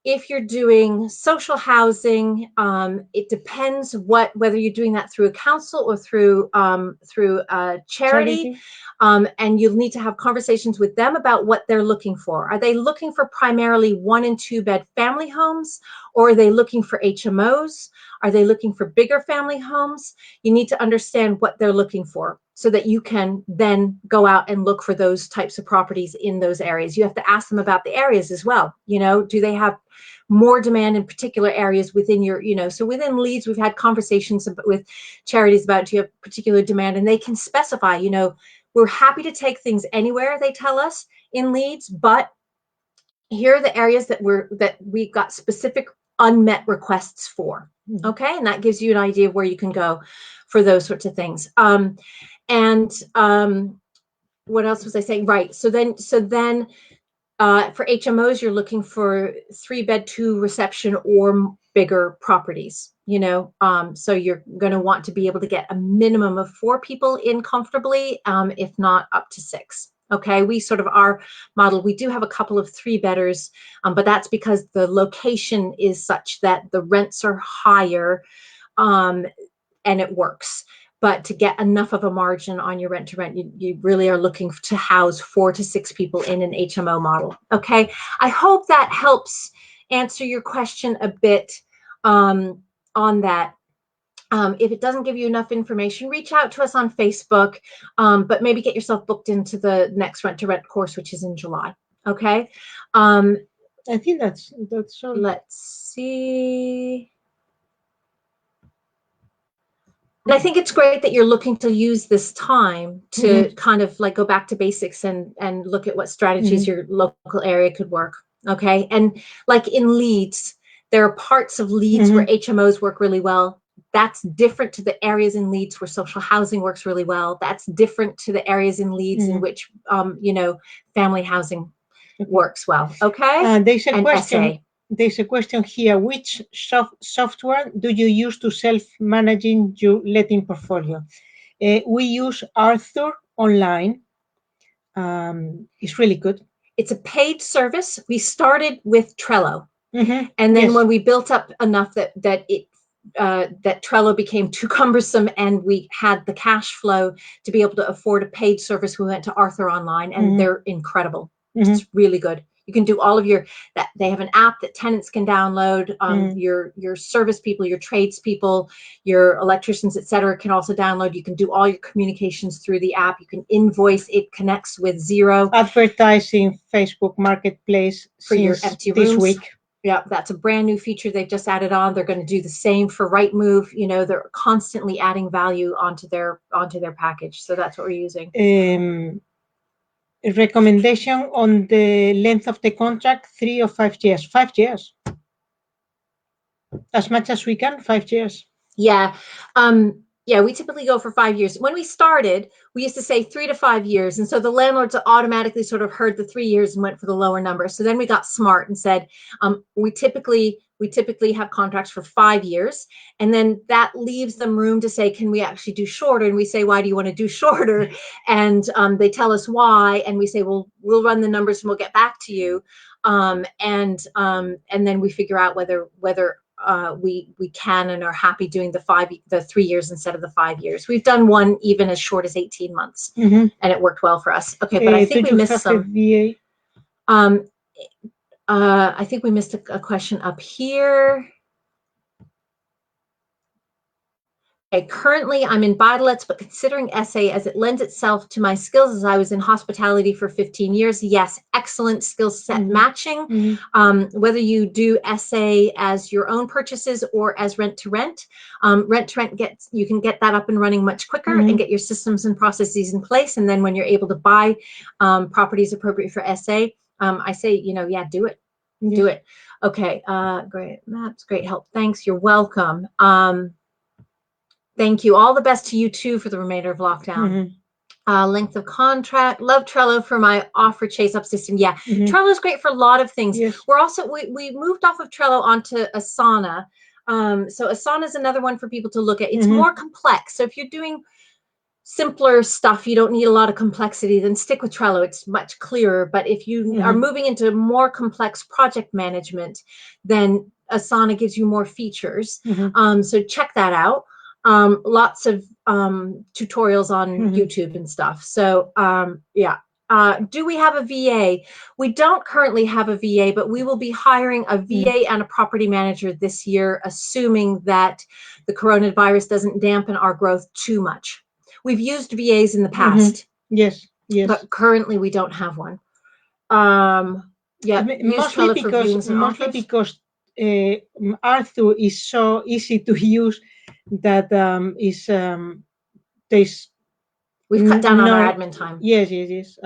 [SPEAKER 1] if you're doing social housing, it depends whether you're doing that through a council or through a charity. And you'll need to have conversations with them about what they're looking for. Are they looking for primarily 1 and 2 bed family homes, or are they looking for HMOs? Are they looking for bigger family homes? You need to understand what they're looking for so that you can then go out and look for those types of properties in those areas. You have to ask them about the areas as well. You know, do they have more demand in particular areas within your, you know, so within Leeds, we've had conversations with charities about, do you have particular demand? And they can specify, you know, we're happy to take things anywhere, they tell us, in Leeds, but here are the areas that we've got specific unmet requests for. Okay, and that gives you an idea of where you can go for those sorts of things. What else was I saying? Right. So then for HMOs, you're looking for 3 bed, 2 reception or bigger properties, you know. So you're going to want to be able to get a minimum of 4 people in comfortably, if not up to 6. Okay, we sort of, our model, we do have a couple of 3-bedders, but that's because the location is such that the rents are higher, and it works. But to get enough of a margin on your rent to rent, you really are looking to house 4 to 6 people in an HMO model. Okay, I hope that helps answer your question a bit on that. If it doesn't give you enough information, reach out to us on Facebook, but maybe get yourself booked into the next rent to rent course, which is in July. Okay.
[SPEAKER 2] I think that's all.
[SPEAKER 1] Let's see. And I think it's great that you're looking to use this time to kind of like go back to basics and look at what strategies your local area could work. Okay. And like in Leeds, there are parts of Leeds where HMOs work really well. That's different to the areas in Leeds where social housing works really well. That's different to the areas in Leeds in which, you know, family housing works well. Okay.
[SPEAKER 2] There's a question. There's a question here. Which software do you use to self-managing your letting portfolio? We use Arthur Online. It's really good.
[SPEAKER 1] It's a paid service. We started with Trello. And then when we built up enough that Trello became too cumbersome and we had the cash flow to be able to afford a paid service, we went to Arthur Online, and they're incredible. It's really good. You can do all of they have an app that tenants can download. Your service people, your tradespeople, your electricians, etc., can also download. You can do all your communications through the app. You can invoice. It connects with Zero.
[SPEAKER 2] Advertising Facebook Marketplace
[SPEAKER 1] for your empty
[SPEAKER 2] this
[SPEAKER 1] rooms.
[SPEAKER 2] week.
[SPEAKER 1] Yeah, that's a brand new feature they've just added on. They're going to do the same for Rightmove. You know, they're constantly adding value onto their package. So that's what we're using.
[SPEAKER 2] A recommendation on the length of the contract, 3 or 5 years. 5 years. As much as we can, 5 years.
[SPEAKER 1] Yeah. Yeah, we typically go for 5 years. When we started, we used to say 3 to 5 years. And so the landlords automatically sort of heard the 3 years and went for the lower number. So then we got smart and said, we typically have contracts for 5 years. And then that leaves them room to say, can we actually do shorter? And we say, why do you want to do shorter? And they tell us why. And we say, well, we'll run the numbers and we'll get back to you. And then we figure out whether we can and are happy doing the 3 years instead of the 5 years. We've done one even as short as 18 months, and it worked well for us. Okay, but I think we missed some. I think we missed a question up here. Okay, currently I'm in buy-to-lets, but considering SA as it lends itself to my skills as I was in hospitality for 15 years. Yes, excellent skill set matching. Whether you do SA as your own purchases or as rent to rent, you can get that up and running much quicker and get your systems and processes in place. And then when you're able to buy properties appropriate for SA, I say, yeah, do it. Do it. Okay, great. Maps, great help. Thanks. You're welcome. Thank you. All the best to you too for the remainder of lockdown. Length of contract. Love Trello for my offer chase up system. Yeah, Trello is great for a lot of things. We're also we moved off of Trello onto Asana. So Asana is another one for people to look at. It's more complex. So if you're doing simpler stuff, you don't need a lot of complexity, then stick with Trello. It's much clearer. But if you are moving into more complex project management, then Asana gives you more features. So check that out. Lots of tutorials on YouTube and stuff. So yeah. Do we have a VA? We don't currently have a VA, but we will be hiring a VA and a property manager this year, assuming that the coronavirus doesn't dampen our growth too much. We've used VAs in the past.
[SPEAKER 2] Yes.
[SPEAKER 1] But currently we don't have one. Yeah,
[SPEAKER 2] mostly because Arthur is so easy to use that
[SPEAKER 1] we've cut down on our admin time.
[SPEAKER 2] Yes,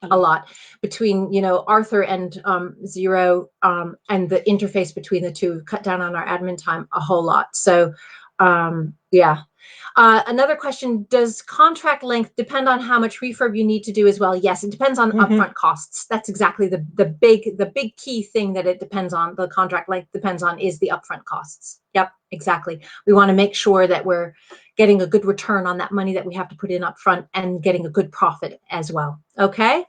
[SPEAKER 2] a lot.
[SPEAKER 1] Between Arthur and Zero and the interface between the two, we've cut down on our admin time a whole lot. So yeah. Another question, does contract length depend on how much refurb you need to do as well? Yes, it depends on upfront costs. That's exactly the big key thing that it depends on, the contract length depends on, is the upfront costs. Yep, exactly. We want to make sure that we're getting a good return on that money that we have to put in upfront and getting a good profit as well. Okay.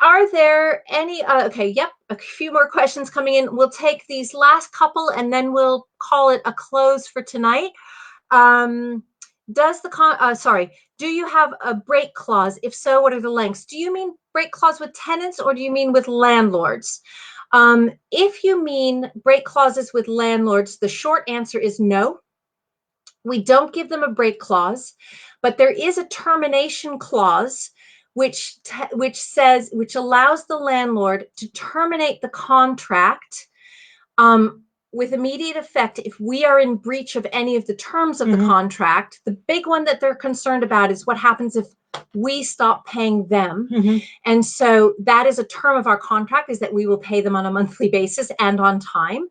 [SPEAKER 1] Are there any, okay, yep, a few more questions coming in. We'll take these last couple and then we'll call it a close for tonight. Do you have a break clause? If so, what are the lengths? Do you mean break clause with tenants or do you mean with landlords? If you mean break clauses with landlords, the short answer is no. We don't give them a break clause, but there is a termination clause which allows the landlord to terminate the contract with immediate effect if we are in breach of any of the terms of the contract. The big one that they're concerned about is what happens if we stop paying them. And so that is a term of our contract, is that we will pay them on a monthly basis and on time.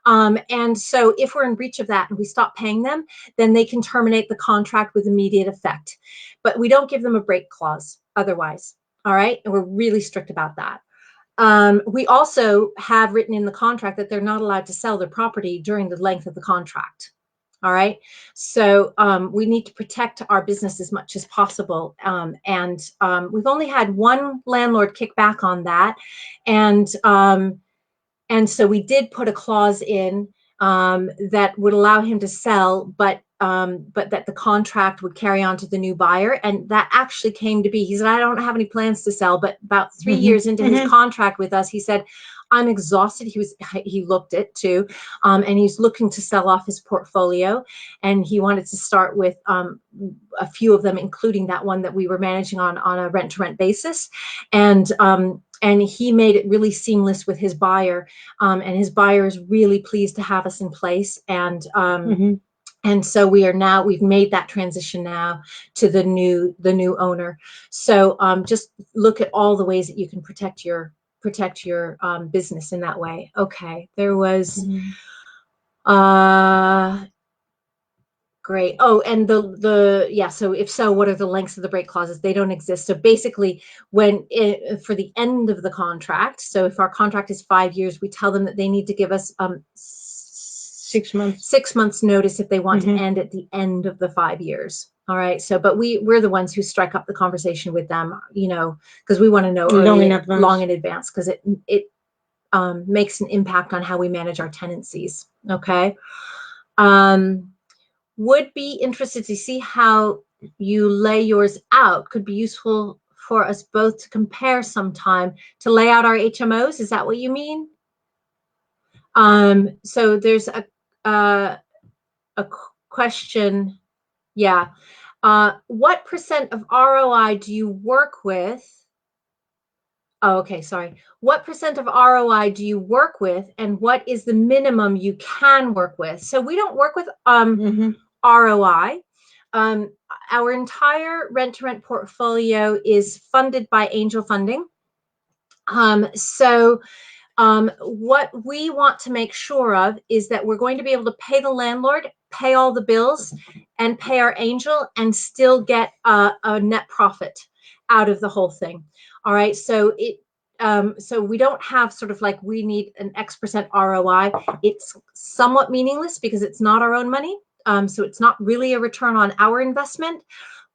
[SPEAKER 1] And so if we're in breach of that and we stop paying them, then they can terminate the contract with immediate effect. But we don't give them a break clause otherwise. All right. And we're really strict about that. We also have written in the contract that they're not allowed to sell their property during the length of the contract. All right. So we need to protect our business as much as possible. And we've only had one landlord kick back on that. And so we did put a clause in that would allow him to sell, but that the contract would carry on to the new buyer. And that actually came to be. He said, I don't have any plans to sell, but about 3 years into his contract with us, he said, I'm exhausted. He looked it too. And he's looking to sell off his portfolio. And he wanted to start with a few of them, including that one that we were managing on a rent to rent basis. And he made it really seamless with his buyer. And his buyer is really pleased to have us in place. And so we've made that transition now to the new owner. So just look at all the ways that you can protect your business in that way. Okay, there was great. Oh, and so if so, what are the lengths of the break clauses? They don't exist. So basically, for the end of the contract, so if our contract is 5 years, we tell them that they need to give us
[SPEAKER 2] 6 months.
[SPEAKER 1] 6 months notice if they want to end at the end of the 5 years. All right. So, but we're the ones who strike up the conversation with them, because we want to know long in advance, because it makes an impact on how we manage our tenancies. Okay. Would be interested to see how you lay yours out. Could be useful for us both to compare sometime to lay out our HMOs. Is that what you mean? So there's a question. Yeah. What % of ROI do you work with? Oh, okay, sorry. What % of ROI do you work with, and what is the minimum you can work with? So we don't work with ROI. Our entire rent-to-rent portfolio is funded by angel funding. What we want to make sure of is that we're going to be able to pay the landlord, pay all the bills, and pay our angel, and still get a net profit out of the whole thing. All right. So we don't have sort of like we need an X % ROI. It's somewhat meaningless because it's not our own money. So it's not really a return on our investment.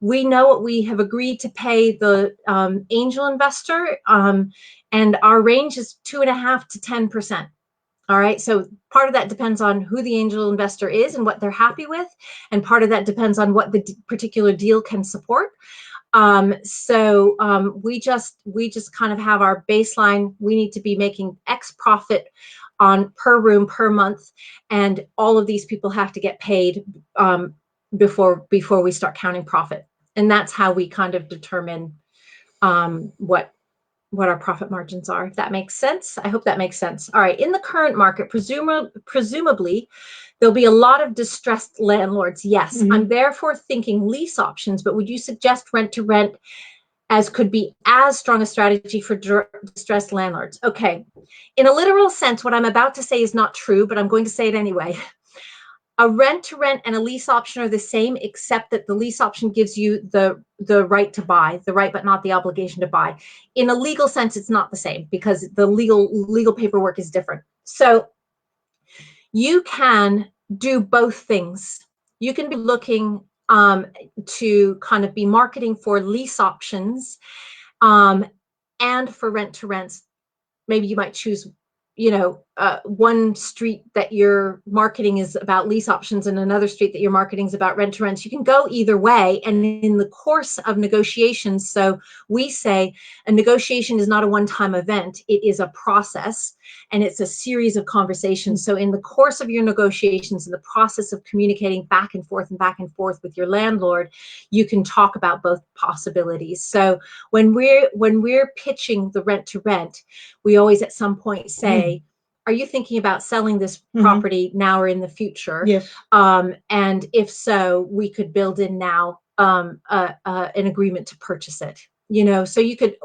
[SPEAKER 1] We know what we have agreed to pay the angel investor, and our range is 2.5% to 10%. All right. So part of that depends on who the angel investor is and what they're happy with, and part of that depends on what the particular deal can support. We just kind of have our baseline. We need to be making X profit on per room per month, and all of these people have to get paid before we start counting profit. And that's how we kind of determine what our profit margins are, if that makes sense. I hope that makes sense. All right. In the current market, presumably, there'll be a lot of distressed landlords. Yes, I'm therefore thinking lease options, but would you suggest rent-to-rent as could be as strong a strategy for distressed landlords? Okay. In a literal sense, what I'm about to say is not true, but I'm going to say it anyway. A rent-to-rent and a lease option are the same, except that the lease option gives you the right to buy, the right but not the obligation to buy. In a legal sense, it's not the same because the legal paperwork is different. So you can do both things. You can be looking to kind of be marketing for lease options and for rent-to-rents. Maybe you might choose, one street that your marketing is about lease options and another street that your marketing is about rent to rents. You can go either way. And in the course of negotiations, so we say a negotiation is not a one-time event. It is a process, and it's a series of conversations. So in the course of your negotiations, in the process of communicating back and forth with your landlord, you can talk about both possibilities. So when we're pitching the rent to rent, we always at some point say, are you thinking about selling this property now or in the future?
[SPEAKER 2] Yes.
[SPEAKER 1] And if so, we could build in now an agreement to purchase it. So you could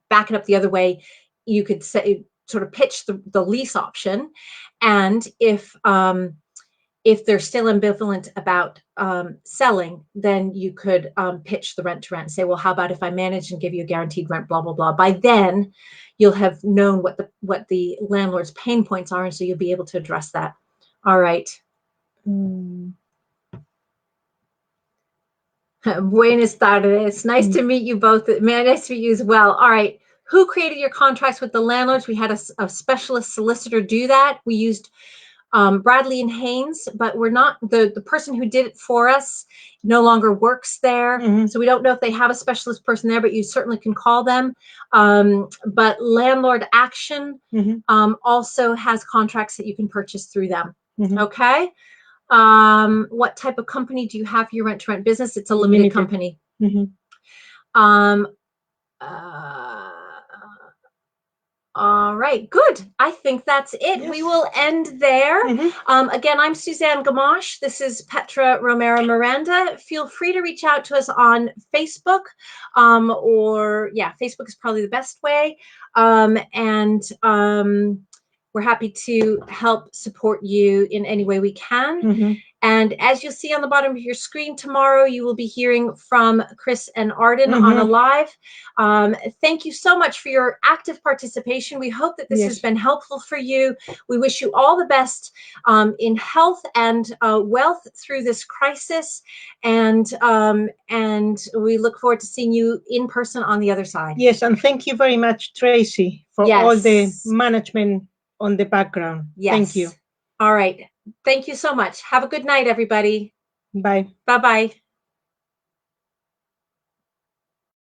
[SPEAKER 1] back it up the other way. You could say, sort of pitch the lease option, and if they're still ambivalent about selling, then you could pitch the rent to rent and say, well, how about if I manage and give you a guaranteed rent, blah, blah, blah. By then, you'll have known what the landlord's pain points are, and so you'll be able to address that. All right. Buenas tardes. Nice to meet you both. Nice to meet you as well. All right. Who created your contracts with the landlords? We had a specialist solicitor do that. We used Bradley and Haynes, but we're not, the person who did it for us no longer works there. So we don't know if they have a specialist person there, but you certainly can call them. But Landlord Action also has contracts that you can purchase through them. Okay. What type of company do you have for your rent-to-rent business? It's a limited company. All right, good. I think that's it. Yes. We will end there. Again, I'm Suzanne Gamache. This is Petra Romero Miranda. Feel free to reach out to us on Facebook, Facebook is probably the best way. We're happy to help support you in any way we can. And as you'll see on the bottom of your screen tomorrow, you will be hearing from Chris and Arden on a live. Thank you so much for your active participation. We hope that this has been helpful for you. We wish you all the best in health and wealth through this crisis. And we look forward to seeing you in person on the other side.
[SPEAKER 2] Yes, and thank you very much, Tracy, for all the management on the background. Thank you.
[SPEAKER 1] All right. Thank you so much. Have a good night, everybody.
[SPEAKER 2] Bye.
[SPEAKER 1] Bye-bye.